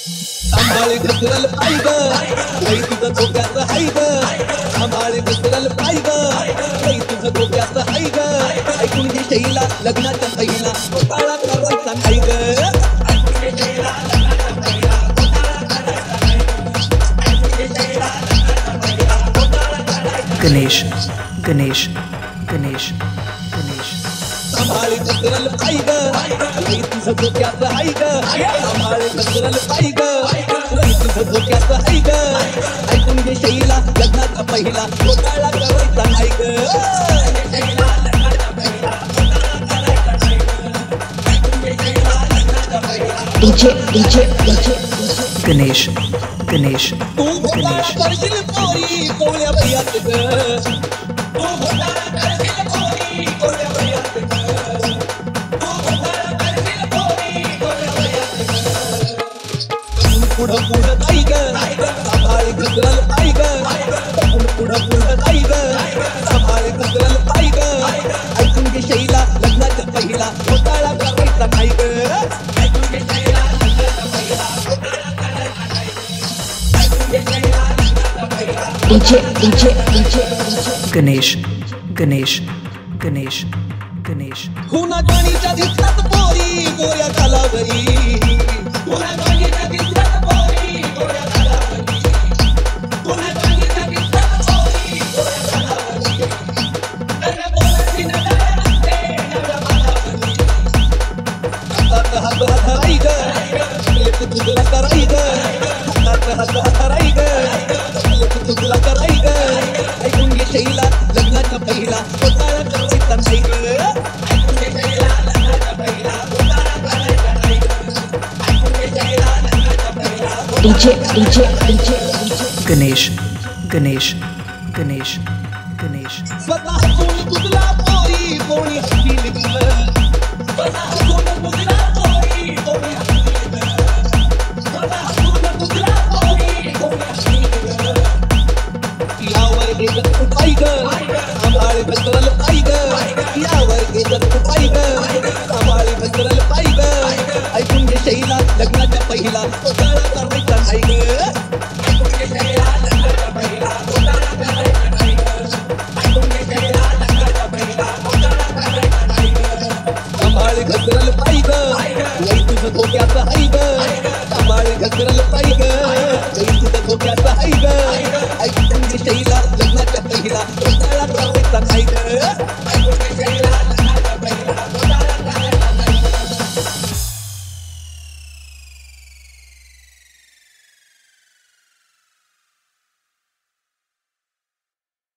सांभाळ घसरल पाय ग लई तुझं डोक्याचं हाय ग सांभाळ घसरल पाय ग लई तुझं डोक्याचं हाय ग ऐकून घे शैला लग्नाच्या पहिला घोटाळा करायचा नाही ग गणेश गणेश गणेश गणेश सांभाळ घसरल पाय ग लई तुझं डोक्याचं हाय ग सांभाळ घसरल पाय ग लई तुझं डोक्याचं हाय ग ऐकून घे शैला लग्नाचा पहिला घोटाळा करायचा नाही ग गणेश गणेश तू घोटाळा करशील पोरी कोवळ्या भैयात ग तू घोटाळा करशील पोरी कोवळ्या भैयात ग तू घोटाळा करशील पोरी कोवळ्या भैयात ग पुढं पुढं जाई ग सांभाळ घसरल पाय ग पुढं जाई ग सांभाळ घसरल पाय ग ऐकून घे शैला लग्नाचा पहिला घोटाळा करायचा नाही ग ऐकून घे शैला लग्नाचा पहिला गणेश गणेश गणेश गणेश खुना गाणीच्या दिसतात पोरी गोऱ्या कालावरी खुना गाणीच्या दिसतात पोरी गोऱ्या कालावरी खुना गाणीच्या दिसतात पोरी गोऱ्या कालावरी नव्या बोलती नव्या हसते नव्या बालावरी हातात हात राई ग तुझला कराई ग हातात हात राई ग तुझला कराई ग ऐकून घे शैला लग्नाचा पहिला घोटाळा करायचा नाही ग ऐकून घे शैला लग्नाचा पहिला घोटाळा करायचा नाही ग ऐकून घे शैला लग्नाचा पहिला गणेश गणेश गणेश गणेश स्वतःहून तुझला पोरी कोणी हसतील ग स्वतःहून तुझला पोरी कोणी हसतील ग स्वतःहून तुझला पोरी कोणी हसतील ग यावर घेतलं तू पाय ग सांभाळ घसरल पाय ग यावर घेतलं तू पाय ग सांभाळ घसरल पाय ग ऐकून घे शैला लग्नाच्या पहिला घोटाळा करायचा नाही ग ऐकून घे शैला लग्नाच्या पहिला घोटाळा करायचा नाही ग ऐकून घे शैला लग्नाच्या पहिला घोटाळा करायचा नाही ग सांभाळ घसरल पाय ग लई तुझं धोक्याचं हाय ग सांभाळ घसरल पाय ग लई तुझं धोक्याचं हाय